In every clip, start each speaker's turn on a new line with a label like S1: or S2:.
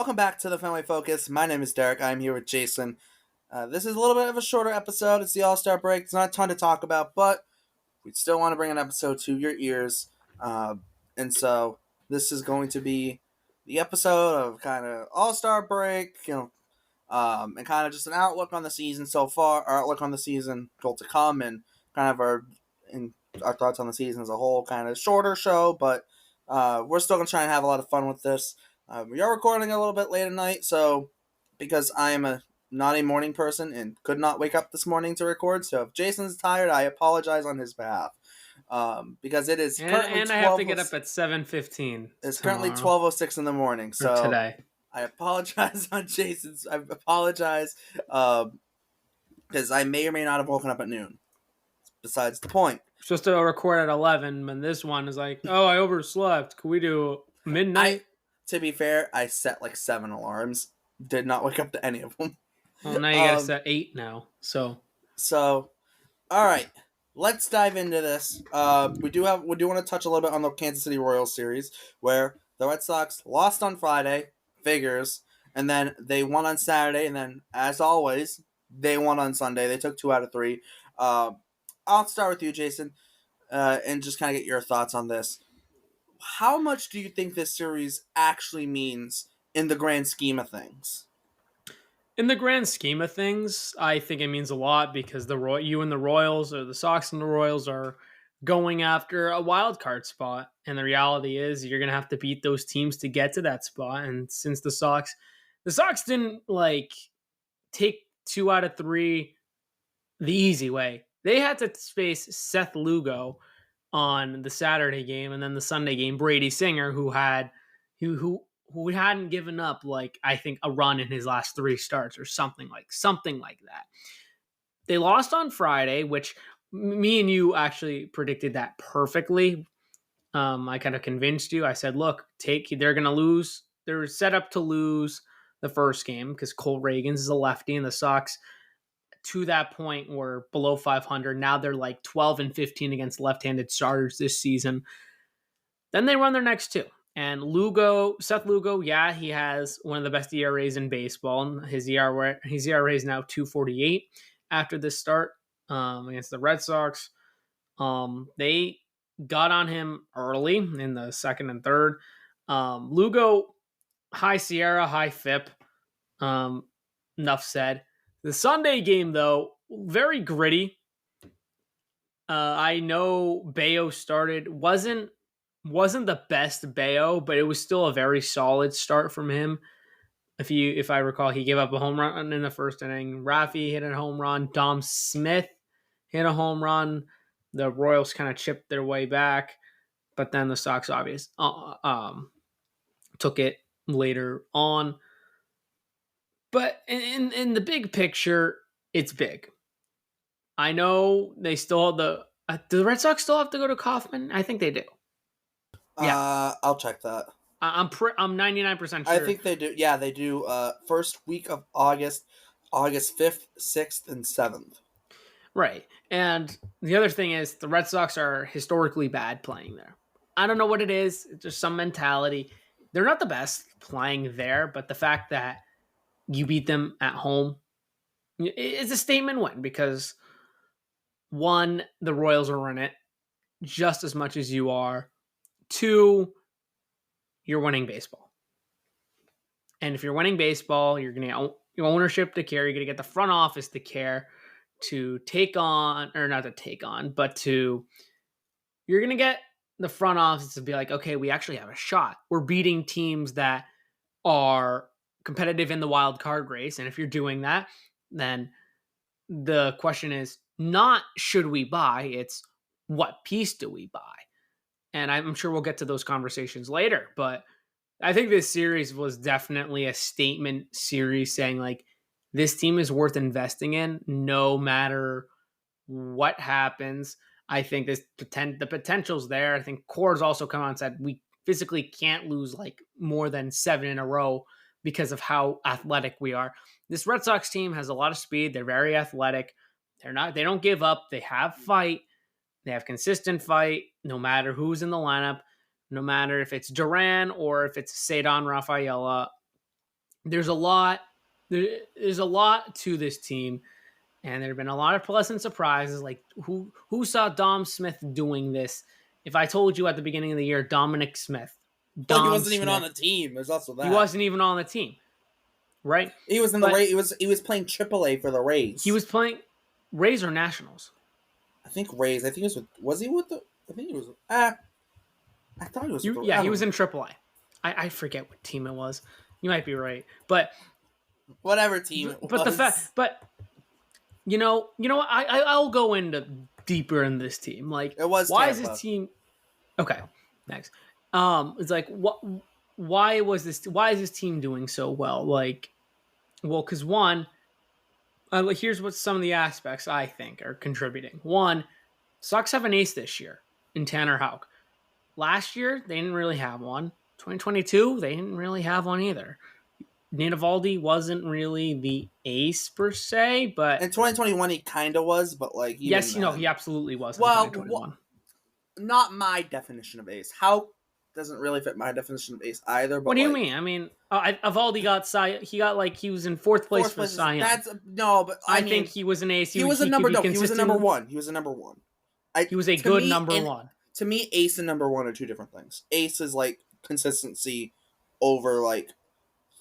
S1: Welcome back to the Family Focus. My name is Derek. I'm here with Jason. This is a little bit of a shorter episode. It's the All Star break. It's not a ton to talk about, but we still want to bring an episode to your ears. And so this is going to be the episode of kind of All Star break, and kind of just an outlook on the season so far, our outlook on the season still to come, and kind of our thoughts on the season as a whole. Kind of shorter show, but we're still gonna try and have a lot of fun with this. We are recording a little bit late at night, so because I am not a morning person and could not wake up this morning to record, so if Jason's tired, I apologize on his behalf. Because it is currently
S2: And I have to get up at 7:15
S1: it's currently
S2: tomorrow
S1: 12:06 in the morning,
S2: or
S1: so
S2: today.
S1: I apologize on Jason's. I apologize because I may or may not have woken up at noon. Besides the point.
S2: Supposed to record at 11, and this one is like, oh, I overslept. Could we do midnight?
S1: To be fair, I set like 7 alarms. Did not wake up to any of them.
S2: Well, now you gotta set 8 now. So,
S1: all right. Let's dive into this. We do want to touch a little bit on the Kansas City Royals series, where the Red Sox lost on Friday, figures, and then they won on Saturday, and then as always, they won on Sunday. They took 2 out of 3. I'll start with you, Jason, and just kind of get your thoughts on this. How much do you think this series actually means in the grand scheme of things?
S2: in the grand scheme of things, I think it means a lot because you and the Royals, or the Sox and the Royals, are going after a wild card spot, and the reality is you're gonna have to beat those teams to get to that spot. And since the Sox didn't take 2 out of 3 the easy way. They had to face Seth Lugo on the Saturday game, and then the Sunday game, Brady Singer, who hadn't given up I think a run in his last 3 starts or something like that. They lost on Friday, which me and you actually predicted that perfectly. I kind of convinced you. I said, look, they're going to lose. They're set up to lose the first game because Cole Reagans is a lefty, and the Sox to that point were below 500. Now they're like 12-15 against left-handed starters this season. Then they run their next 2. And Seth Lugo, yeah, he has one of the best ERAs in baseball. His ERA is now 2.48 after this start against the Red Sox. They got on him early in the second and third. Lugo, high Sierra, high FIP. Enough said. The Sunday game, though, very gritty. I know Bayo wasn't the best Bayo, but it was still a very solid start from him. If I recall, he gave up a home run in the first inning. Rafi hit a home run. Dom Smith hit a home run. The Royals kind of chipped their way back, but then the Sox took it later on. But in the big picture, it's big. I know they still have do the Red Sox still have to go to Kauffman? I think they do.
S1: Yeah, I'll check that.
S2: I'm 99% sure.
S1: I think they do. Yeah, they do. First week of August 5th, 6th, and 7th.
S2: Right. And the other thing is the Red Sox are historically bad playing there. I don't know what it is. It's just some mentality. They're not the best playing there, but the fact that you beat them at home is a statement win because, one, the Royals are in it just as much as you are. 2, you're winning baseball. And if you're winning baseball, you're going to get your ownership to care. You're going to get the front office to care to take on, or not to take on, but you're going to get the front office to be like, okay, we actually have a shot. We're beating teams that are competitive in the wild card race. And if you're doing that, then the question is not should we buy, it's what piece do we buy? And I'm sure we'll get to those conversations later, but I think this series was definitely a statement series saying this team is worth investing in no matter what happens. I think the potential's there. I think Core's also come out and said we physically can't lose more than 7 in a row because of how athletic we are. This Red Sox team has a lot of speed. They're very athletic. They don't give up. They have fight. They have consistent fight no matter who's in the lineup, no matter if it's Duran or if it's Cedon Rafaela. there's a lot. There's a lot to this team, and there have been a lot of pleasant surprises. Like who saw Dom Smith doing this? If I told you at the beginning of the year, Dominic Smith,
S1: Well, he
S2: Dom
S1: wasn't even on
S2: Smith,
S1: the team. There's also
S2: he
S1: that.
S2: wasn't even on the team, right?
S1: He was in the
S2: But
S1: Rays. He was playing AAA for the
S2: he
S1: Rays.
S2: was playing Rays or Nationals.
S1: I think Rays. I think he was with. Was he with the? I think he was. I thought he was with the.
S2: Yeah,
S1: I
S2: he
S1: don't
S2: was
S1: know.
S2: in AAA. I forget what team it was. You might be right, but
S1: Whatever team it
S2: but the fact,
S1: was.
S2: but I'll go into deeper in this team. Like,
S1: It was
S2: why is this
S1: Tampa.
S2: team okay? Next, it's like what? Why was this? Why is this team doing so well? Like, well, because one, here's what some of the aspects I think are contributing. One, Sox have an ace this year in Tanner Houck. Last year they didn't really have one. 2022 they didn't really have one either. Nate Eovaldi wasn't really the ace per se, but
S1: In 2021, he kind of was, but like even
S2: yes, he
S1: then.
S2: absolutely was in
S1: Well,
S2: 2021.
S1: not my definition of ace. How doesn't really fit my definition of ace either.
S2: What
S1: But
S2: do you
S1: like
S2: mean? I mean, Eovaldi got he was in fourth place
S1: fourth
S2: for the
S1: place is
S2: Cy Young.
S1: that's no. But
S2: I
S1: I
S2: think
S1: mean,
S2: he was an ace.
S1: he was a
S2: He could
S1: number.
S2: be
S1: No, he was a number
S2: consistent.
S1: one. He was a number one. I
S2: He was a
S1: to
S2: good
S1: me
S2: number
S1: and
S2: one.
S1: to me, ace and number one are two different things. Ace is like consistency over like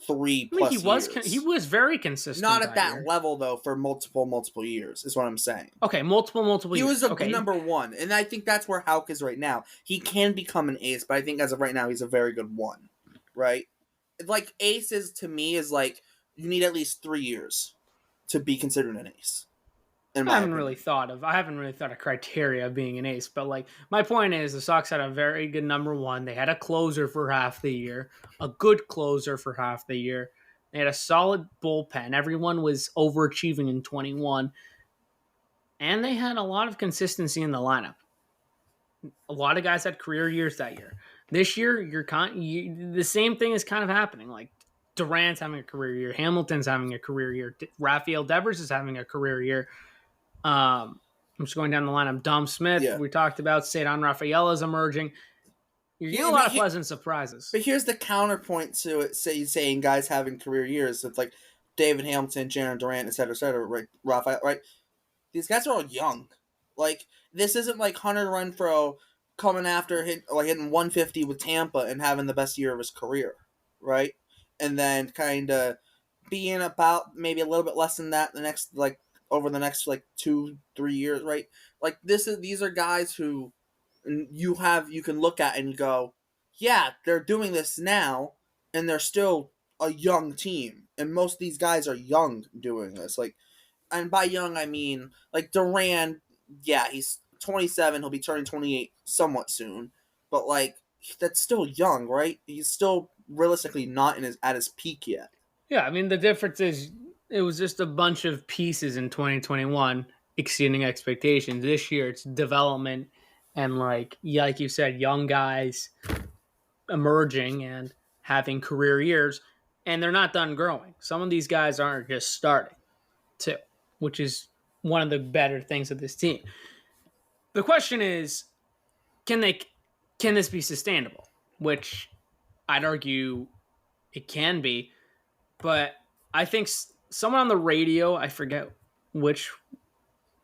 S1: three
S2: I mean,
S1: plus
S2: he
S1: years.
S2: was very consistent.
S1: Not at that
S2: year.
S1: level though for multiple years is what I'm saying.
S2: Okay, multiple
S1: He
S2: years.
S1: was a
S2: Okay,
S1: number one, and I think that's where Houck is right now. He can become an ace, but I think as of right now, he's a very good one, right? Like aces to me is like you need at least 3 years to be considered an ace, in
S2: I
S1: my
S2: haven't really
S1: opinion.
S2: thought of criteria of being an ace, but like my point is the Sox had a very good number one. They had a closer for half the year, a good closer for half the year. They had a solid bullpen. Everyone was overachieving in 21, and they had a lot of consistency in the lineup. A lot of guys had career years that year. This year, the same thing is kind of happening. Like Durant's having a career year, Hamilton's having a career year, Rafael Devers is having a career year. I'm just going down the line. I'm Dom Smith.
S1: Yeah.
S2: We talked about Cedar Rafael is emerging. You're getting a lot of pleasant surprises.
S1: But here's the counterpoint to it, saying guys having career years. It's like David Hamilton, Jaron Durant, et cetera, right? Rafael, right? These guys are all young. Like this isn't like Hunter Renfroe coming after hitting 150 with Tampa and having the best year of his career, right? And then kind of being about maybe a little bit less than that the next like over the next like 2-3 years, right? Like these are guys who you can look at and go, yeah, they're doing this now, and they're still a young team, and most of these guys are young doing this. Like, and by young I mean like Duran. Yeah, he's 27. He'll be turning 28 somewhat soon, but like that's still young, right? He's still realistically not at his peak yet.
S2: Yeah, I mean, the difference is it was just a bunch of pieces in 2021 exceeding expectations. This year, it's development and, like you said, young guys emerging and having career years, and they're not done growing. Some of these guys aren't just starting, too, which is one of the better things of this team. The question is, can they can this be sustainable? Which I'd argue it can be, but I think someone on the radio, I forget which,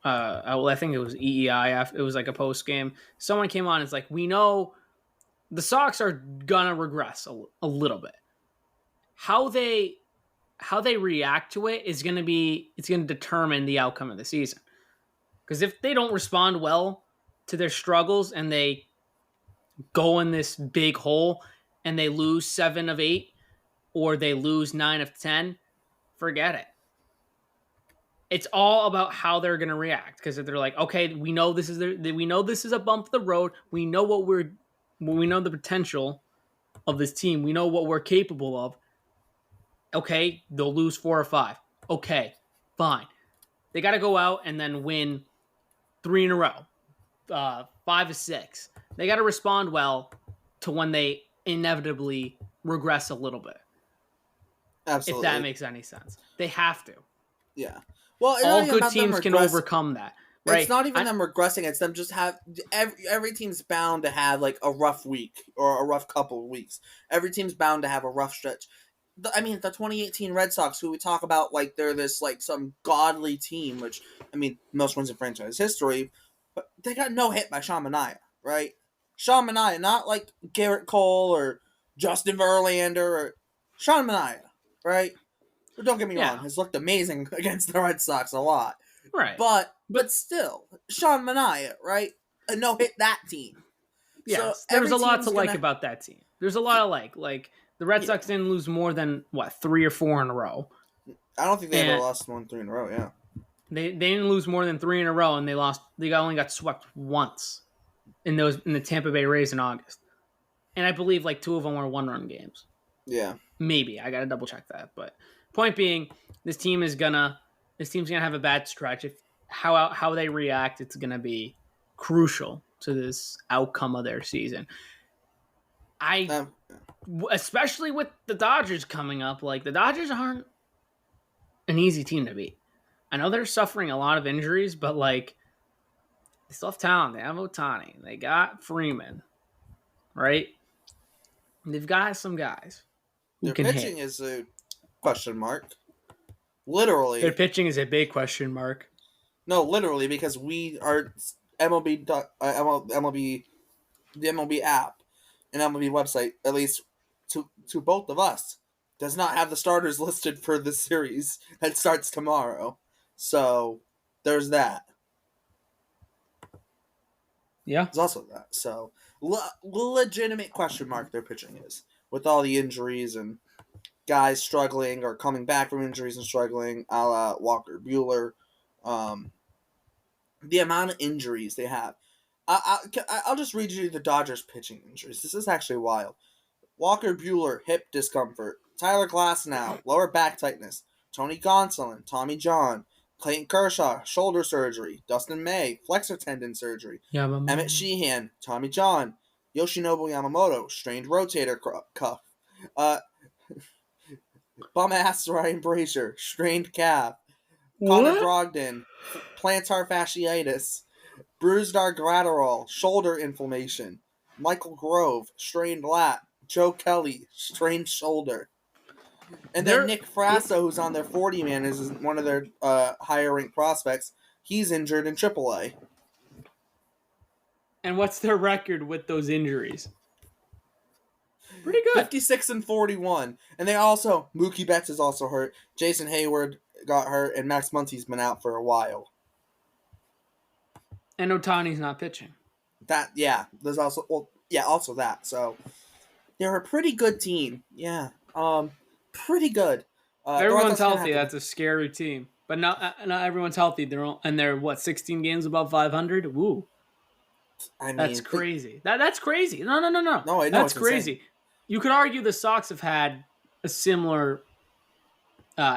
S2: I think it was EEI. It was like a post game. Someone came on. It's like we know the Sox are gonna regress a little bit. How they react to it is gonna be it's gonna determine the outcome of the season. Because if they don't respond well to their struggles and they go in this big hole and they lose 7 of 8 or they lose 9 of 10, forget it. It's all about how they're going to react. Because if they're like, okay, we know this is a bump of the road. We know we know the potential of this team. We know what we're capable of. Okay, they'll lose 4 or 5. Okay, fine. They got to go out and then win 3 in a row, 5 of 6. They got to respond well to when they inevitably regress a little bit. If that
S1: Absolutely.
S2: makes any sense, they have to.
S1: Yeah. Well,
S2: All good teams can overcome that, right?
S1: It's not even them regressing. It's them just have every team's bound to have like a rough week or a rough couple of weeks. Every team's bound to have a rough stretch. the 2018 Red Sox, who we talk about like they're this like some godly team, which I mean most wins in franchise history, but they got no hit by Sean Manaea, right? Sean Manaea, not like Garrett Cole or Justin Verlander or Sean Manaea, right? But don't get me wrong,
S2: Yeah,
S1: has looked amazing against the Red Sox a lot,
S2: right.
S1: but
S2: But
S1: still, Sean Manaea, right? A no hit that team. So
S2: yes, there's
S1: every
S2: a lot to
S1: team's
S2: like
S1: gonna.
S2: about that team. There's a lot of like the Red Sox
S1: Yeah,
S2: didn't lose more than what 3 or 4 in a row,
S1: I don't think they ever
S2: and
S1: lost 1-3 in a row. Yeah,
S2: they didn't lose more than 3 in a row, and they only got swept once in the Tampa Bay Rays in August, and I believe like 2 of them were 1-run games.
S1: yeah.
S2: Maybe I gotta double check that, but point being, this team's gonna have a bad stretch. If how they react, it's gonna be crucial to this outcome of their season. I
S1: Um,
S2: especially with the Dodgers coming up, like the Dodgers aren't an easy team to beat. I know they're suffering a lot of injuries, but like they still have talent. They have Otani. They got Freeman, right? They've got some guys who
S1: their
S2: can
S1: pitching
S2: hit.
S1: is a question mark.
S2: Their
S1: Literally,
S2: pitching is a big question mark.
S1: no, literally because we are MLB, MLB, the MLB app and MLB website, at least to both of us, does not have the starters listed for the series that starts tomorrow. So there's that.
S2: Yeah.
S1: There's also that. So legitimate question mark their pitching is with all the injuries and guys struggling or coming back from injuries and struggling, a la Walker Bueller. Um, the amount of injuries they have. I'll just read you the Dodgers pitching injuries. This is actually wild. Walker Bueller, hip discomfort. Tyler Glasnow, lower back tightness. Tony Gonsolin, Tommy John. Clayton Kershaw, shoulder surgery. Dustin May, flexor tendon surgery. Emmett
S2: Yamamoto.
S1: Sheehan, Tommy John. Yoshinobu Yamamoto, strained rotator cuff. Uh, bum ass Ryan Brazier, strained calf. Connor
S2: What?
S1: Brogdon, plantar fasciitis. Bruised Gratterall, shoulder inflammation. Michael Grove, strained lat. Joe Kelly, strained shoulder. And then
S2: They're
S1: Nick Frasso, who's on their 40 man, is one of their higher ranked prospects. He's injured in AAA.
S2: and what's their record with those injuries? Pretty good.
S1: 56-41. And they also, Mookie Betts is also hurt. Jason Hayward got hurt, and Max Muncy's been out for a while.
S2: And Otani's not pitching.
S1: That, yeah, there's also, well, yeah, also that. So they're a pretty good team. Yeah. Pretty good.
S2: If
S1: The Red
S2: everyone's
S1: Sox are gonna
S2: healthy,
S1: have to.
S2: that's a scary team. But not everyone's healthy. They're what 16 games above 500. Woo,
S1: I
S2: that's
S1: mean,
S2: crazy. That's crazy. No.
S1: no, I know
S2: That's
S1: it's insane.
S2: crazy. You could argue the Sox have had a similar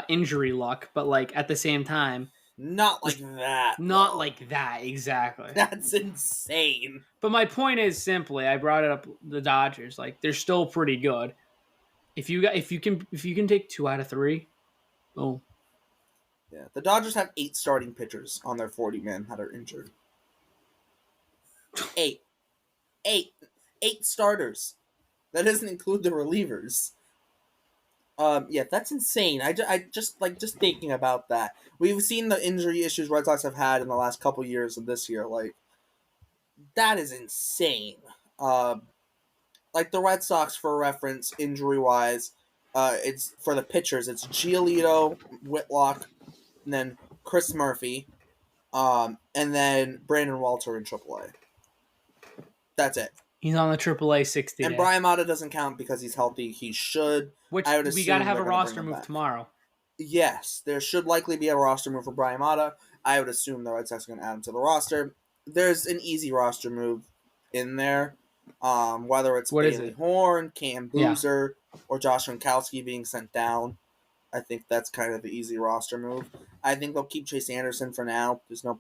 S2: injury luck, but like at the same time,
S1: Not like that,
S2: not
S1: though.
S2: like that exactly.
S1: That's insane.
S2: But my point is simply, I brought it up the Dodgers. Like they're still pretty good. If you can take 2 out of 3, oh,
S1: Yeah, the Dodgers have 8 starting pitchers on their 40 men that are injured. 8, 8, 8 starters. That doesn't include the relievers. Yeah, that's insane. I just like just thinking about that. We've seen the injury issues Red Sox have had in the last couple years and this year. Like that is insane. Like the Red Sox, for reference, injury wise, it's for the pitchers. It's Giolito, Whitlock, and then Chris Murphy, and then Brandon Walter in AAA. That's it.
S2: he's on the AAA 60
S1: And
S2: day.
S1: Brian Mata doesn't count because he's healthy. He should.
S2: Which
S1: I would
S2: we got to
S1: assume
S2: have a
S1: they're going to bring
S2: roster
S1: him
S2: move
S1: back.
S2: tomorrow.
S1: Yes, there should likely be a roster move for Brian Mata. I would assume the Red Sox are going to add him to the roster. There's an easy roster move in there. Whether it's
S2: What is
S1: Bailey
S2: it?
S1: Horn, Cam
S2: Yeah.
S1: Boozer, or Josh Winkowski being sent down. I think that's kind of the easy roster move. I think they'll keep Chase Anderson for now. There's no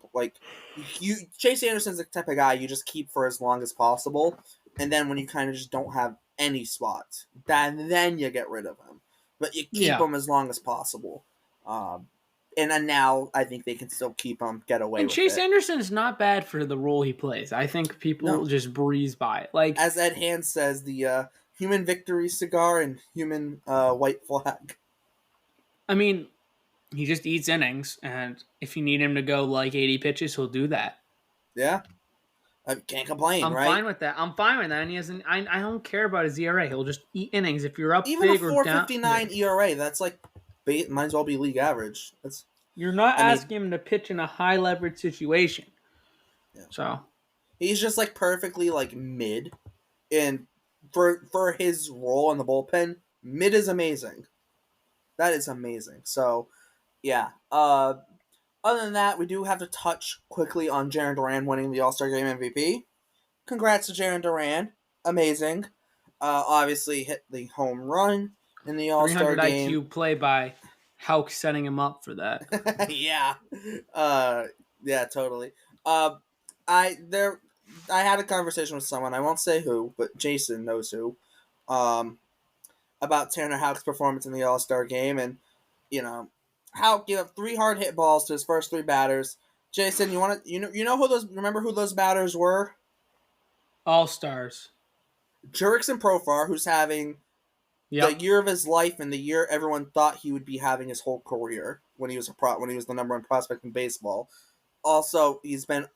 S1: Chase Anderson's the type of guy you just keep for as long as possible, and then when you kind of just don't have any spots, then you get rid of him. But you keep
S2: Yeah.
S1: him as long as possible. And then now I think they can still keep him, get away
S2: And
S1: with
S2: Chase
S1: it.
S2: Anderson is not bad for the role he plays. I think people
S1: No.
S2: just breeze by it. Like
S1: As Ed Hand says, the human victory cigar and human white flag.
S2: I mean, he just eats innings, and if you need him to go like 80 pitches, he'll do that.
S1: Yeah, I can't complain,
S2: I'm
S1: right?
S2: fine with that. I'm fine with that. And he hasn't. I don't care about his ERA. He'll just eat innings. If you're up
S1: Even a
S2: big or down
S1: 4.59
S2: big,
S1: ERA, that's like might as well be league average. That's,
S2: you're not
S1: I mean,
S2: asking him to pitch in a high leverage situation.
S1: yeah.
S2: So
S1: He's just like perfectly like mid, and for his role in the bullpen, mid is amazing. That is amazing. So yeah. Other than that, we do have to touch quickly on Jarren Duran winning the All Star Game MVP. Congrats to Jarren Duran. Amazing. Obviously hit the home run in the All Star
S2: 300
S1: Game.
S2: IQ play by Hauk setting him up for that.
S1: Yeah. Uh, yeah, totally. Uh, I there I had a conversation with someone. I won't say who, but Jason knows who. Um, about Tanner Houck's performance in the All Star Game, and you know, Houck gave up 3 hard hit balls to his first 3 batters. Jason, you know who those remember who those batters were?
S2: All stars.
S1: Jurickson Profar, who's having the
S2: Yep.
S1: year of his life and the year everyone thought he would be having his whole career when he was when he was the #1 prospect in baseball. Also, he's been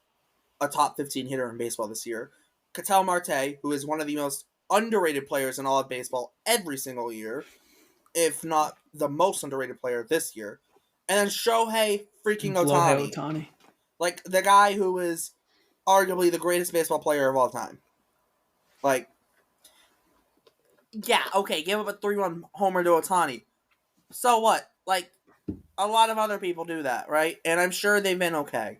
S1: a top 15 hitter in baseball this year. Ketel Marte, who is one of the most underrated players in all of baseball every single year, if not the most underrated player this year. And then Shohei freaking
S2: Shohei
S1: Otani,
S2: Otani.
S1: like the guy who is arguably the greatest baseball player of all time. Like, yeah, okay, give up a 3-1 homer to Otani. So what? Like, a lot of other people do that, right? And I'm sure they've been okay.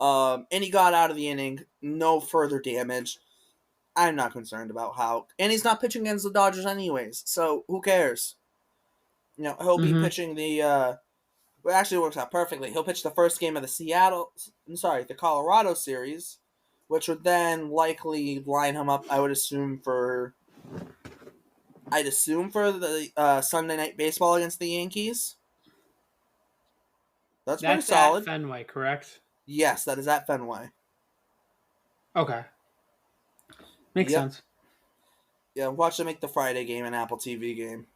S1: And he got out of the inning, no further damage. I'm not concerned about how, and he's not pitching against the Dodgers anyways, so who cares? You know, he'll be
S2: Mm-hmm.
S1: pitching well, actually, it works out perfectly. He'll pitch the first game of the Colorado series, which would then likely line him up. I'd assume for the Sunday night baseball against the Yankees. That's pretty
S2: That's at
S1: solid.
S2: Fenway, correct?
S1: Yes, that is at Fenway.
S2: Okay. Makes
S1: Yep.
S2: sense.
S1: Yeah, watch them make the Friday game an Apple TV game.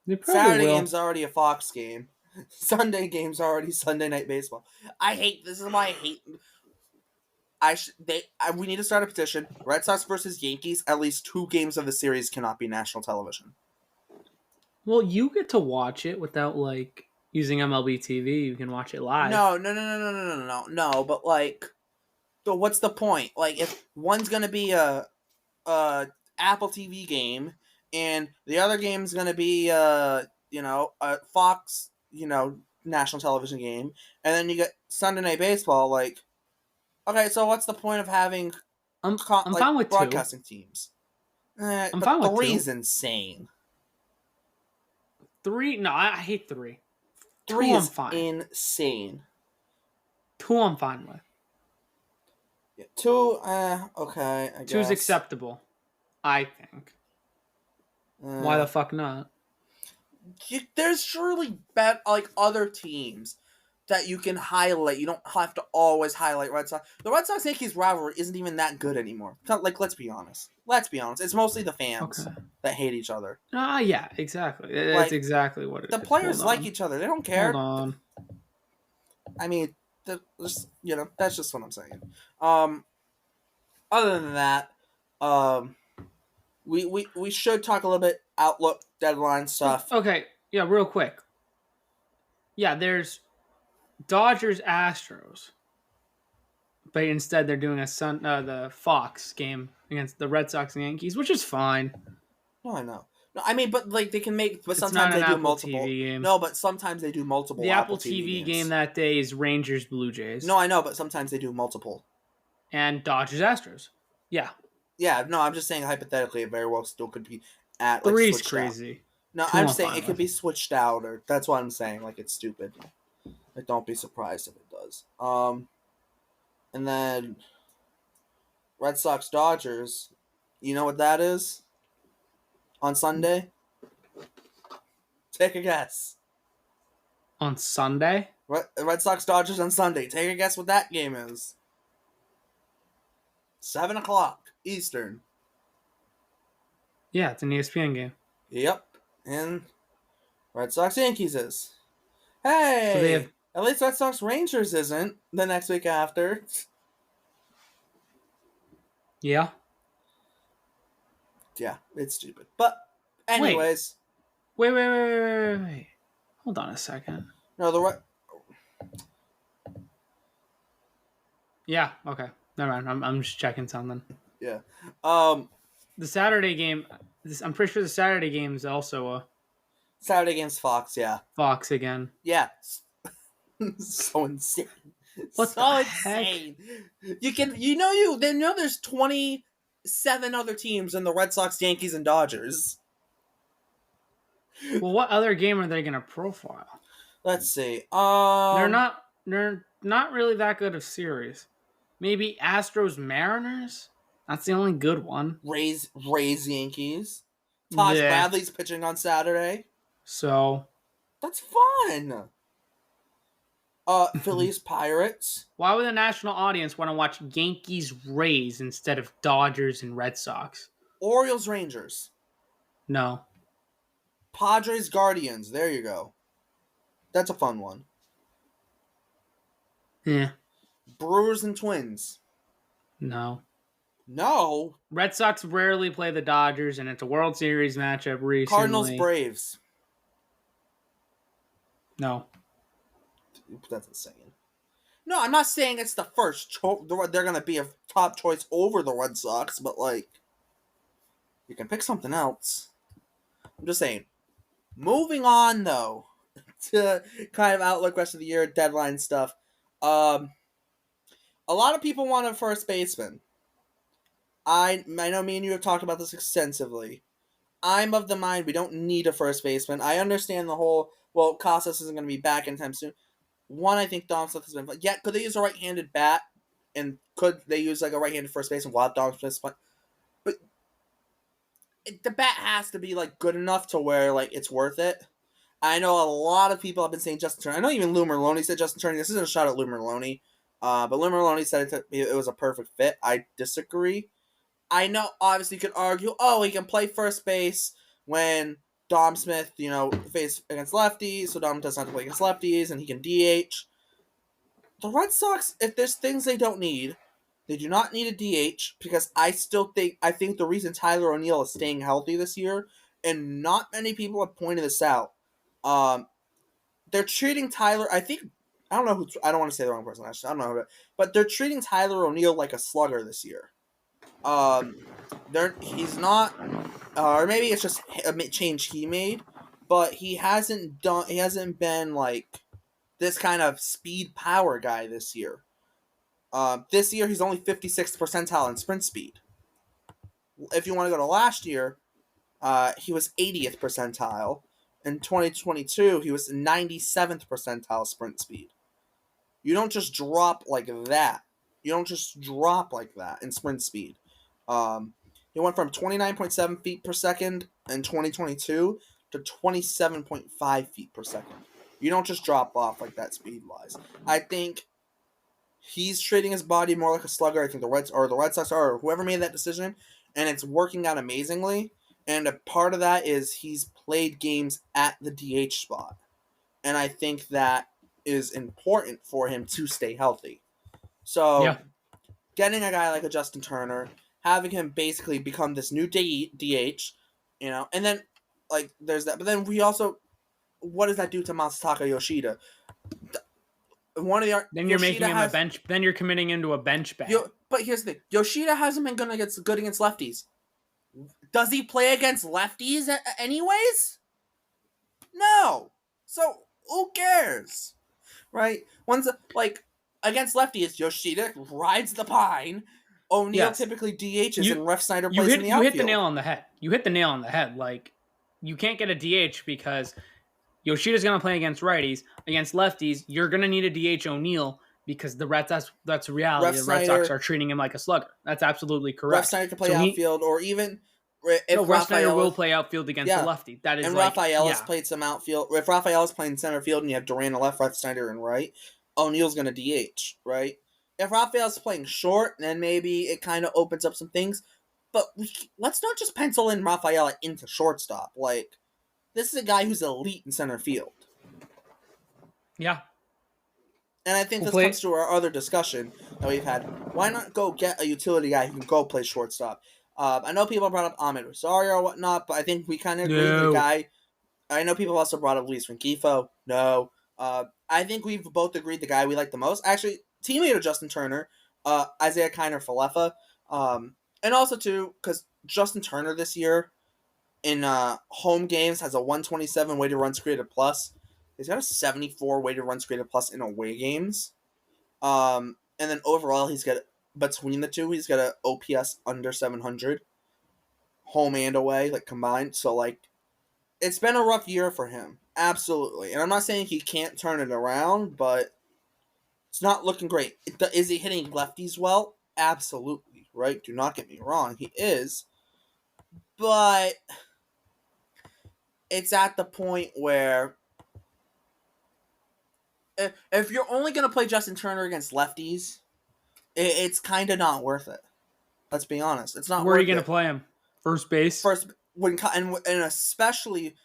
S2: They probably
S1: Saturday
S2: will.
S1: game's already a Fox game. Sunday game's already Sunday night baseball. I hate this is why I hate we need to start a petition. Red Sox versus Yankees. At least 2 games of the series cannot be national television.
S2: Well, you get to watch it without like using MLB TV. You can watch it live.
S1: No, no, no, no, no, no, no, no, no. But like, so what's the point? Like, if one's gonna be a Apple TV game and the other game's gonna be a Fox national television game, and then you get Sunday night baseball. Like, okay, so what's the point of having
S2: I'm fine with two.
S1: broadcasting teams?
S2: I'm
S1: But
S2: fine with
S1: three
S2: two.
S1: is insane.
S2: Three, no, I hate three.
S1: Three
S2: Two, I'm
S1: is
S2: fine.
S1: insane.
S2: Two, I'm fine with.
S1: Yeah, 2, okay, I
S2: Two's
S1: guess.
S2: acceptable, I think. Why
S1: Uh,
S2: the fuck not?
S1: there's surely other teams that you can highlight. You don't have to always highlight Red Sox. The Red Sox Yankees rivalry isn't even that good anymore. Like, let's be honest. Let's be honest. It's mostly the fans
S2: Okay.
S1: that hate each other.
S2: Ah, yeah, exactly. That's
S1: Like,
S2: exactly what it
S1: the
S2: is. Hold
S1: players like
S2: on.
S1: each other. They don't
S2: Hold
S1: care.
S2: on.
S1: I mean, that's just what I'm saying. Other than that, um, we should talk a little bit outlook deadline stuff.
S2: Okay, yeah, real quick. Yeah, there's Dodgers Astros, but instead they're doing the Fox game against the Red Sox and Yankees, which is fine.
S1: No, I know. No, I mean, but like they can make, but
S2: It's not
S1: sometimes
S2: an
S1: they do
S2: Apple
S1: multiple.
S2: TV game.
S1: No, but sometimes they do
S2: The
S1: multiple
S2: Apple
S1: Apple TV
S2: TV game
S1: games.
S2: that day is Rangers Blue Jays
S1: No, I know, but sometimes they do multiple.
S2: and Dodgers Astros. Yeah,
S1: Yeah, no, I'm just saying hypothetically, it very well still could be
S2: three's
S1: switched out.
S2: crazy.
S1: No,
S2: Two
S1: I'm
S2: I'm
S1: saying
S2: fine
S1: it could
S2: with.
S1: be switched out, or that's what I'm saying. Like, it's stupid. Like, don't be surprised if it does. And then Red Sox Dodgers. You know what that is on Sunday? Take a guess.
S2: On Sunday,
S1: Red Sox Dodgers on Sunday. Take a guess what that game is. 7 o'clock Eastern.
S2: Yeah, it's an ESPN game.
S1: Yep. And Red Sox Yankees is.
S2: So they have
S1: Hey! At least Red Sox Rangers isn't the next week after.
S2: yeah.
S1: Yeah, it's stupid. But,
S2: Wait,
S1: anyways,
S2: wait. Hold on a second.
S1: no,
S2: Yeah, okay. Never mind. I'm just checking something.
S1: yeah. Um,
S2: The Saturday game. I'm pretty sure the Saturday game is also a
S1: Saturday against Fox, yeah.
S2: Fox again.
S1: Yeah. So insane.
S2: What the
S1: So
S2: heck?
S1: insane. They know there's 27 other teams in the Red Sox, Yankees, and Dodgers.
S2: Well, what other game are they going to profile?
S1: Let's see.
S2: They're not really that good of series. Maybe Astros Mariners? That's the only good one.
S1: Rays, Yankees. Taj
S2: Yeah.
S1: Bradley's pitching on Saturday.
S2: So,
S1: That's fun. Phillies, Pirates.
S2: why would the national audience want to watch Yankees Rays instead of Dodgers and Red Sox?
S1: Orioles, Rangers.
S2: No.
S1: Padres, Guardians. There you go. That's a fun one.
S2: Yeah.
S1: Brewers and Twins.
S2: No.
S1: No.
S2: Red Sox rarely play the Dodgers, and it's a World Series matchup
S1: Cardinals,
S2: recently.
S1: Braves.
S2: No.
S1: That's insane. No, I'm not saying it's the first. They're going to be a top choice over the Red Sox, but, like, you can pick something else. I'm just saying. Moving on, though, to kind of outlook rest of the year, deadline stuff. A lot of people want a first baseman. I know me and you have talked about this extensively. I'm of the mind we don't need a first baseman. I understand the whole, well, Casas isn't going to be back anytime soon. One, I think Dom Smith has been. Yeah, could they use a right-handed bat? And could they use like a right-handed first baseman while Dom Smith's playing? But the bat has to be like good enough to where like it's worth it. I know a lot of people have been saying Justin Turner. I know even Lou Merlone said Justin Turner. This isn't a shot at Lou Merlone, but Lou Merlone said it was a perfect fit. I disagree. I know, obviously, you could argue, oh, he can play first base when Dom Smith, face against lefties, so Dom doesn't have to play against lefties, and he can DH. The Red Sox, if there's things they don't need, they do not need a DH, because I think the reason Tyler O'Neill is staying healthy this year, and not many people have pointed this out, they're treating Tyler, I don't want to say the wrong person, actually, I don't know, but they're treating Tyler O'Neill like a slugger this year. He's not, or maybe it's just a change he made, but he hasn't been like this kind of speed power guy this year. This year he's only 56th percentile in sprint speed. If you want to go to last year, he was 80th percentile. In 2022, he was 97th percentile sprint speed. You don't just drop like that. In sprint speed. He went from 29.7 feet per second in 2022 to 27.5 feet per second. You don't just drop off like that speed-wise. I think he's treating his body more like a slugger. I think the Red Sox or whoever made that decision, and it's working out amazingly. And a part of that is he's played games at the DH spot. And I think that is important for him to stay healthy. So, getting a guy like a Justin Turner, having him basically become this new DH, and then, like, there's that. But then we also, what does that do to Masataka Yoshida? Then
S2: you're making him a bench. Then you're committing into a bench bat.
S1: But here's the thing: Yoshida hasn't been good against lefties. Does he play against lefties anyways? No. So who cares, right? Against lefties, Yoshida rides the pine. O'Neill typically DHs and Refsnyder plays in the outfield.
S2: You hit the nail on the head. Like, you can't get a DH because Yoshida's going to play against righties. Against lefties, you're going to need a DH O'Neill because that's reality. The Red Sox are treating him like a slugger. That's absolutely correct.
S1: Refsnyder can play outfield, or even
S2: Refsnyder will play outfield against the lefty. That is,
S1: and Rafaela's played some outfield. If Rafaela's playing center field and you have Duran in left, Refsnyder in right, O'Neill's going to DH, right? If Rafael's playing short, then maybe it kind of opens up some things. But let's not just pencil in Rafaela into shortstop. Like, this is a guy who's elite in center field.
S2: Yeah.
S1: And I think
S2: Who
S1: this comes
S2: played?
S1: to our other discussion that we've had. Why not go get a utility guy who can go play shortstop? I know people brought up Ahmed Rosario or whatnot, but I think we kind of agree that the
S2: No.
S1: guy. I know people also brought up Luis Rengifo. No. I think we've both agreed the guy we like the most. Actually, teammate of Justin Turner, Isaiah Kiner Falefa. And also, too, because Justin Turner this year in home games has a 127 weighted runs created plus. He's got a 74 weighted runs created plus in away games. And then overall, he's got between the two, he's got a OPS under 700, home and away, like combined. So like, it's been a rough year for him, absolutely. And I'm not saying he can't turn it around, but it's not looking great. Is he hitting lefties well? Absolutely, right? Do not get me wrong, he is, but it's at the point where if you're only going to play Justin Turner against lefties, it's kind of not worth it. Let's be honest. It's not
S2: Where are you
S1: worth
S2: going to
S1: it.
S2: play him? First base?
S1: First, and especially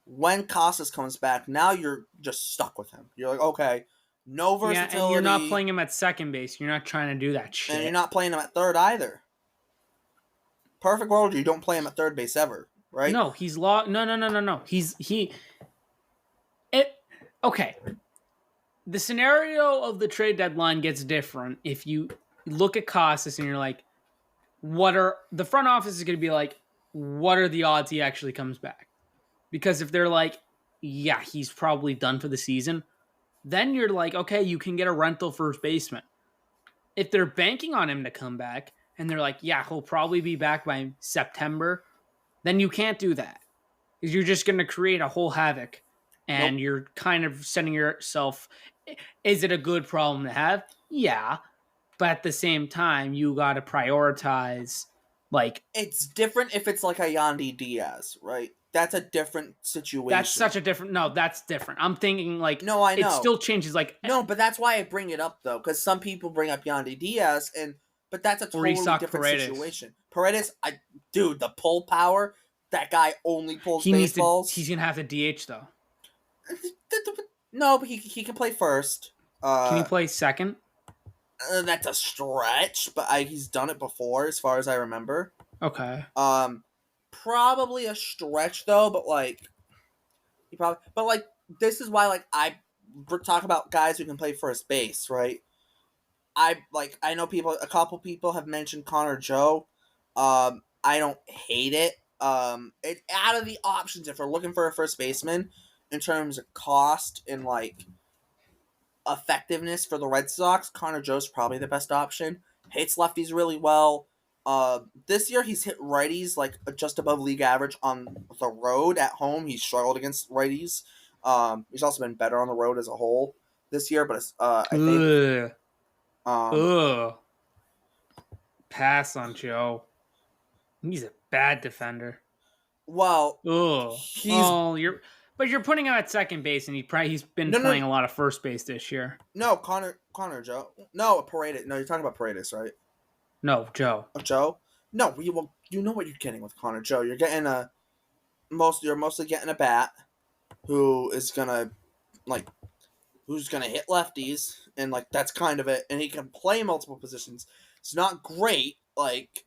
S1: when Casas comes back, now you're just stuck with him. You're like, okay, no
S2: Yeah, and you're not
S1: versatility,
S2: playing him at second base. You're not trying to do that
S1: and you're
S2: shit.
S1: not playing him at third either. Perfect world, you don't play him at third base ever, right?
S2: No, he's lost. No. It. Okay. The scenario of the trade deadline gets different if you look at Costas and you're like, what are the front office is going to be like? What are the odds he actually comes back? Because if they're like, yeah, he's probably done for the season, then you're like, okay, you can get a rental first baseman. If they're banking on him to come back and they're like, yeah, he'll probably be back by September, then you can't do that because you're just going to create a whole havoc and
S1: Nope.
S2: you're kind of setting yourself. Is it a good problem to have? Yeah. But at the same time, you got to prioritize, like,
S1: It's different if it's like a Yandy Diaz, right? That's a different
S2: that's
S1: situation.
S2: such a different. No, that's different. I'm thinking, like,
S1: No, I
S2: it
S1: know.
S2: still changes, like,
S1: No, but that's why I bring it up though, because some people bring up Yandy Diaz, but that's a
S2: or
S1: totally
S2: Isak
S1: different
S2: Paredes.
S1: situation. Paredes, dude, the pull power, that guy only pulls
S2: He's
S1: baseballs.
S2: going to have to DH, though.
S1: No, but he can play first.
S2: Can he
S1: Uh,
S2: play second?
S1: that's a stretch, but he's done it before, as far as I remember.
S2: Okay.
S1: Um, Probably a stretch though, but like this is why like I talk about guys who can play first base, right? I know a couple people have mentioned Connor Joe. I don't hate it. It out of the options if we're looking for a first baseman in terms of cost and like effectiveness for the Red Sox, Connor Joe's probably the best option. Hits lefties really well. This year he's hit righties like just above league average on the road. At home, he's struggled against righties. He's also been better on the road as a whole this year, but I think
S2: Ugh.
S1: um,
S2: Ugh. Pass on Joe. He's a bad defender.
S1: well,
S2: Ugh.
S1: he's
S2: Oh, but you're putting him at second base, and he's been
S1: no, no,
S2: playing a lot of first base this year.
S1: no, Connor Joe, no Paredes. No, you're talking about Paredes, right?
S2: No, Joe.
S1: Oh, Joe, no, you know what you're getting with Connor Joe. You're getting you're mostly getting a bat who is gonna like who's gonna hit lefties, and like that's kind of it. And he can play multiple positions. It's not great. Like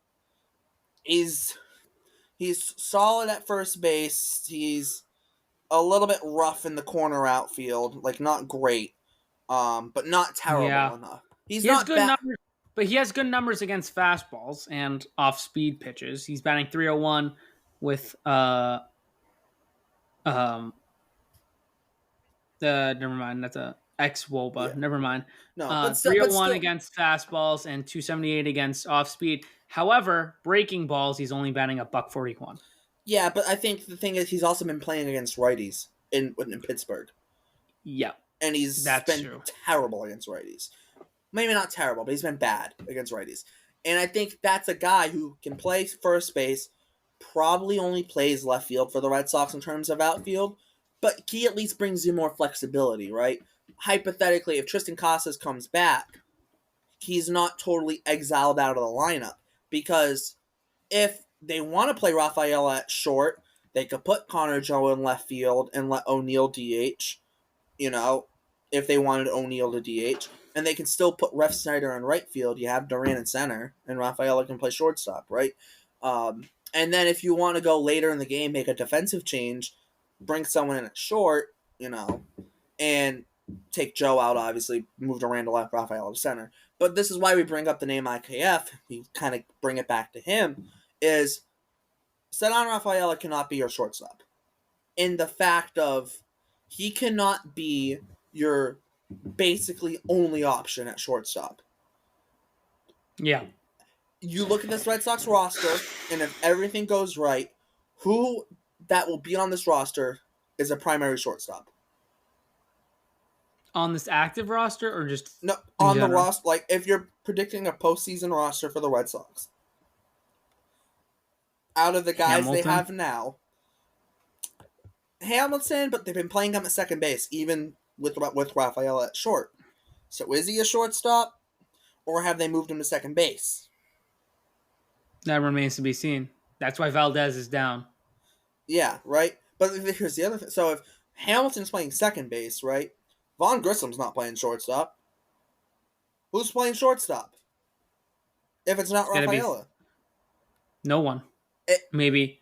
S1: he's he's solid at first base. He's a little bit rough in the corner outfield. Like not great, but not terrible
S2: Yeah,
S1: enough. He's
S2: he has
S1: not
S2: good
S1: bad.
S2: numbers, but he has good numbers against fastballs and off-speed pitches. He's batting 301 with um never mind. That's a ex
S1: Yeah,
S2: Woba. Never mind.
S1: no, but
S2: 301
S1: still,
S2: against fastballs and 278 against off speed. However, breaking balls, he's only batting a buck 41.
S1: yeah. But I think the thing is, he's also been playing against righties in Pittsburgh,
S2: Yep,
S1: and he's
S2: that's
S1: been
S2: true.
S1: terrible against righties. Maybe not terrible, but he's been bad against righties. And I think that's a guy who can play first base, probably only plays left field for the Red Sox in terms of outfield, but he at least brings you more flexibility, right? Hypothetically, if Tristan Casas comes back, he's not totally exiled out of the lineup because If they want to play Rafael at short, they could put Connor Joe in left field and let O'Neill DH. You know, if they wanted O'Neill to DH, and they can still put Ref Snyder in right field. You have Duran in center, and Rafaela can play shortstop, right? And then if you want to go later in the game, make a defensive change, bring someone in at short, and take Joe out, obviously, move Duran to left, Rafaela to center. But this is why we bring up the name IKF. We kind of bring it back to him, is Cedar Rafaela cannot be your shortstop. In the fact of he cannot be your basically only option at shortstop.
S2: Yeah.
S1: You look at this Red Sox roster, and if everything goes right, who that will be on this roster is a primary shortstop.
S2: On this active roster or just
S1: No,
S2: in
S1: on the
S2: general?
S1: roster, like if you're predicting a postseason roster for the Red Sox, out of the guys they
S2: Hamilton?
S1: have now, Hamilton, but they've been playing him at second base, even with Rafael at short. So is he a shortstop, or have they moved him to second base?
S2: That remains to be seen. That's why Valdez is down.
S1: Yeah, right. But here's the other thing. So if Hamilton's playing second base, right? Vaughn Grissom's not playing shortstop. Who's playing shortstop? If it's not
S2: It's gonna be
S1: Rafaela.
S2: no one.
S1: It,
S2: Maybe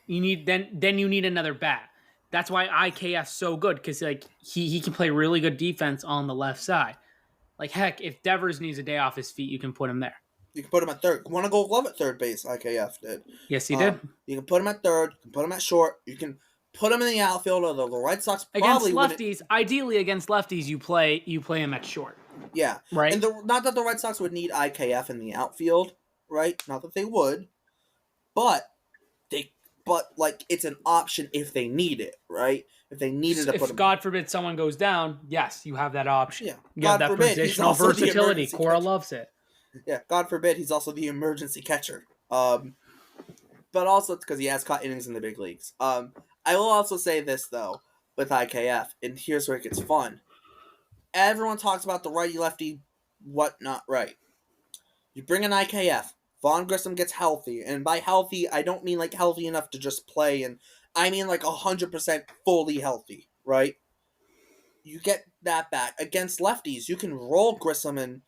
S2: you need then you need another bat. That's why IKF's so good because like he can play really good defense on the left side. Like heck, if Devers needs a day off his feet, you can put him there.
S1: you can put him at third. Want to go love at third base? IKF did.
S2: Yes, he did.
S1: You can put him at third. You can put him at short. You can put him in the outfield. Although the Red Sox
S2: Against
S1: probably wouldn't.
S2: lefties, ideally against lefties, you play him at short,
S1: Yeah,
S2: right?
S1: and not that the Red Sox would need IKF in the outfield, right? Not that they would, but they. But like it's an option if they need it, right? If they needed to put
S2: If
S1: him.
S2: God forbid someone goes down, yes, you have that option.
S1: Yeah,
S2: You have
S1: God
S2: that
S1: forbid, he's
S2: positional
S1: also the
S2: versatility.
S1: emergency
S2: Cora
S1: catcher.
S2: loves it.
S1: Yeah, God forbid, he's also the emergency catcher. But also it's because he has caught innings in the big leagues. I will also say this though with IKF, and here's where it gets fun. Everyone talks about the righty lefty, whatnot, right? You bring an IKF. Vaughn Grissom gets healthy, and by healthy, I don't mean like healthy enough to just play, and I mean like 100% fully healthy, right? You get that back against lefties. You can roll Grissom and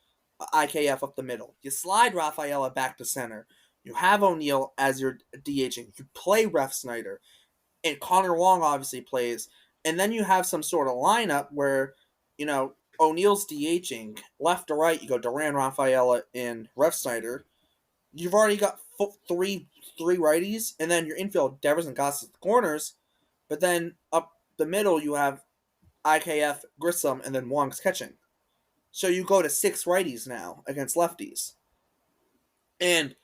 S1: IKF up the middle. You slide Rafaela back to center. You have O'Neill as your DHing. You play Ref Snyder, and Connor Wong obviously plays, and then you have some sort of lineup where O'Neill's DHing left to right. You go Duran, Rafaela, and Ref Snyder. You've already got three righties, and then your infield Devers and Goss at the corners. But then up the middle you have IKF, Grissom, and then Wong's catching. So you go to 6 righties now against lefties. And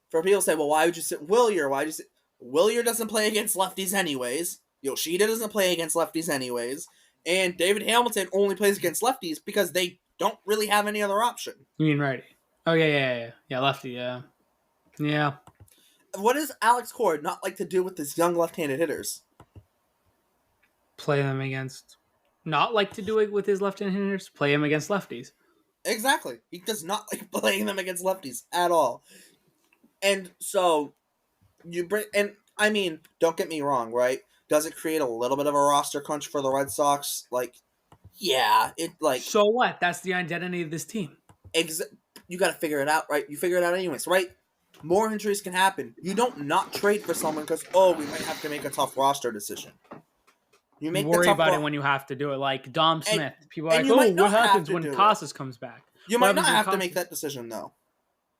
S1: for people to say, well, why would you sit Willier? Why would you sit? Willier doesn't play against lefties anyways. Yoshida doesn't play against lefties anyways. And David Hamilton only plays against lefties because they don't really have any other option.
S2: You mean righty? Oh yeah, lefty, yeah.
S1: What does Alex Cord not like to do with his young left-handed hitters?
S2: Play them against. Not like to do it with his left-handed hitters. Play him against lefties.
S1: Exactly. He does not like playing them against lefties at all. And so you bring, and I mean, don't get me wrong, right? Does it create a little bit of a roster crunch for the Red Sox? Like, yeah, it like
S2: So what? That's the identity of this team.
S1: you got to figure it out, right? You figure it out anyways, right? More injuries can happen. You don't not trade for someone because we might have to make a tough roster decision. You make
S2: worry
S1: the tough
S2: about it when you have to do it. Like Dom Smith. People are like,
S1: you might
S2: what
S1: not have
S2: happens
S1: to
S2: when
S1: do it.
S2: Casas comes back?
S1: You
S2: What
S1: might not
S2: happens when
S1: have to
S2: Casas-
S1: make that decision though.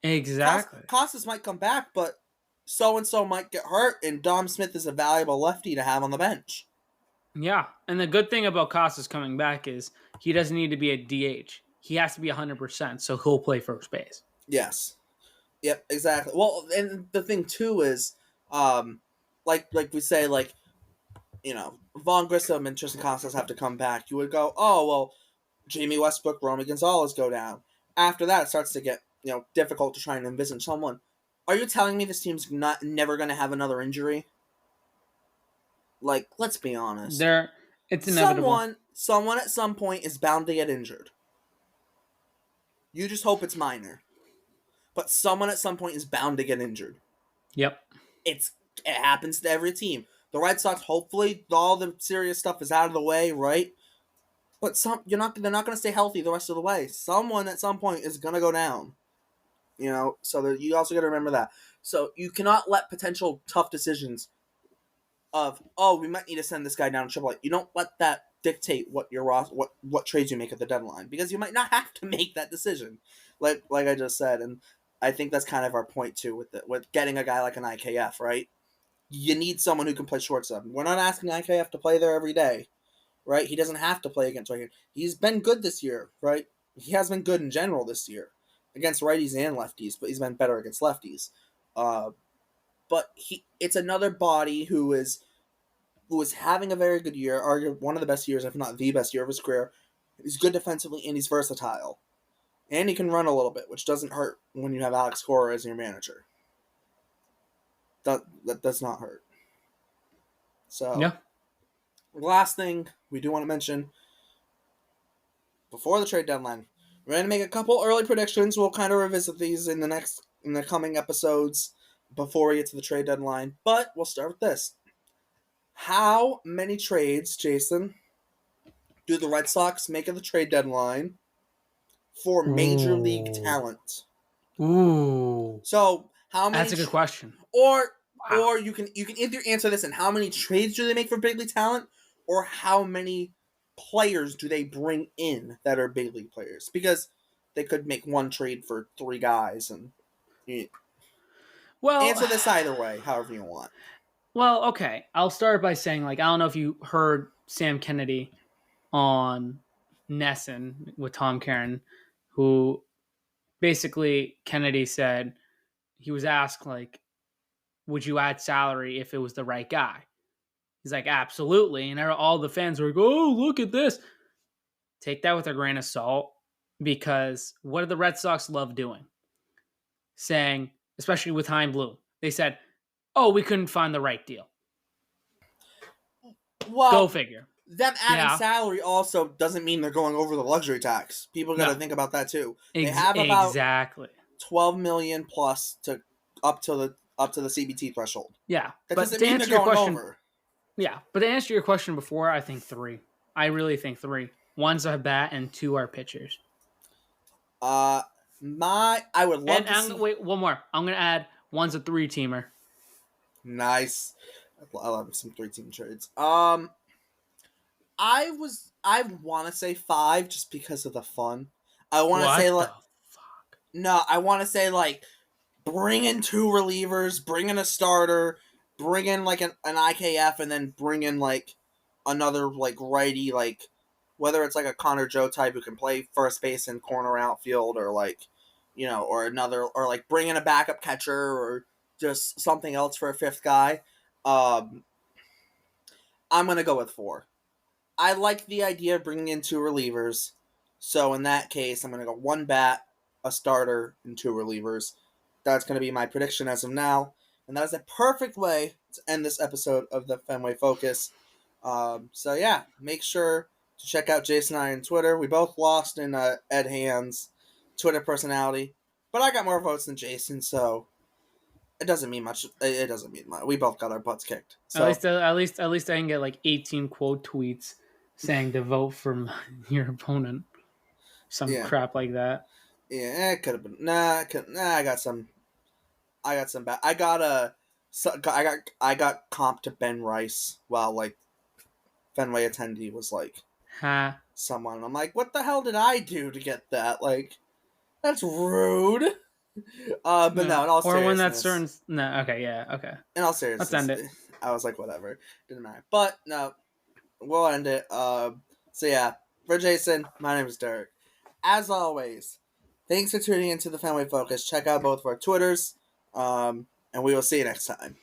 S2: Exactly.
S1: Casas might come back, but so and so might get hurt, and Dom Smith is a valuable lefty to have on the bench.
S2: Yeah, and the good thing about Casas coming back is he doesn't need to be a DH. He has to be 100%, so he'll play first base.
S1: Yes. Yep, exactly. Well, and the thing too is, like we say, Vaughn Grissom and Tristan Casas have to come back. You would go, oh well, Jamie Westbrook, Romy Gonzalez go down. After that, it starts to get difficult to try and envision someone. Are you telling me this team's never going to have another injury? Like, let's be honest.
S2: It's inevitable.
S1: Someone at some point is bound to get injured. You just hope it's minor. But someone at some point is bound to get injured.
S2: Yep.
S1: It happens to every team. The Red Sox, hopefully, all the serious stuff is out of the way, right? But they're not going to stay healthy the rest of the way. Someone at some point is going to go down. So you also got to remember that. So you cannot let potential tough decisions of, oh, we might need to send this guy down to AAA. You don't let that dictate what trades you make at the deadline, because you might not have to make that decision, like I just said. And I think that's kind of our point too with getting a guy like an IKF, right? You need someone who can play shortstop. We're not asking IKF to play there every day, right? He doesn't have to play against right. He's been good this year, right? He has been good in general this year against righties and lefties, but he's been better against lefties. But it's another body who is having a very good year, arguably one of the best years, if not the best year of his career. He's good defensively and he's versatile, and he can run a little bit, which doesn't hurt when you have Alex Cora as your manager. That does not hurt. So,
S2: Yeah.
S1: last thing we do want to mention before the trade deadline, we're going to make a couple early predictions. We'll kind of revisit these in the coming episodes before we get to the trade deadline. But we'll start with this. How many trades, Jason, do the Red Sox make at the trade deadline for major league
S2: Ooh.
S1: talent?
S2: Ooh.
S1: So how
S2: That's
S1: many,
S2: a good question.
S1: or
S2: Wow.
S1: you can either answer this in how many trades do they make for big league talent, or how many players do they bring in that are big league players? Because they could make one trade for three guys, and you
S2: Well,
S1: answer this either way, however you want.
S2: well, okay. I'll start by saying, like, I don't know if you heard Sam Kennedy on Nesson with Tom Karen, who basically Kennedy said he was asked, like, would you add salary if it was the right guy? He's like, absolutely. And all the fans were like, oh, look at this. Take that with a grain of salt, because what did the Red Sox love doing? Saying, especially with Hein Blue, they said, oh, we couldn't find the right deal. Go
S1: Well,
S2: figure.
S1: them adding
S2: Yeah,
S1: salary also doesn't mean they're going over the luxury tax. People got to
S2: no,
S1: think about that too. They have about
S2: exactly.
S1: 12 million plus to up to the CBT threshold.
S2: Yeah,
S1: That
S2: but
S1: doesn't
S2: to
S1: mean they're
S2: answer your
S1: going
S2: question,
S1: over.
S2: yeah, but to answer your question before, I think three. I really think three. One's a bat and two are pitchers.
S1: Uh, I would love
S2: And
S1: to see.
S2: wait, one more. I'm gonna add one's a three teamer.
S1: Nice. I love some 3-team trades. I want to say five just because of the fun. I want to say
S2: What
S1: like
S2: the fuck?
S1: no, I want to say like bring in two relievers, bring in a starter, bring in like an IKF, and then bring in like another like righty, like whether it's like a Connor Joe type who can play first base and corner outfield, or like or another, or like bring in a backup catcher, or just something else for a fifth guy. Um, I'm gonna go with four. I like the idea of bringing in two relievers. So in that case, I'm going to go one bat, a starter, and two relievers. That's going to be my prediction as of now. And that is a perfect way to end this episode of the Fenway Focus. So yeah, make sure to check out Jason and I on Twitter. We both lost in Ed Hand's Twitter personality, but I got more votes than Jason, so it doesn't mean much. It doesn't mean much. We both got our butts kicked. So
S2: At least I can get like 18 quote tweets saying to vote for your opponent. Some
S1: yeah,
S2: crap like that.
S1: yeah, it could have been. Nah. I got some. I got some bad. I got comped to Ben Rice while like Fenway attendee was like
S2: Ha.
S1: someone. I'm like, what the hell did I do to get that? Like, that's rude. But
S2: No.
S1: no, in all
S2: Or when that
S1: seriousness,
S2: certain. No. Okay. Yeah. Okay.
S1: in all
S2: Let's
S1: seriousness,
S2: end it.
S1: I was like, whatever, didn't matter. But no, we'll end it. So yeah, for Jason, my name is Derek. As always, thanks for tuning into the Fenway Focus. Check out both of our Twitters, and we will see you next time.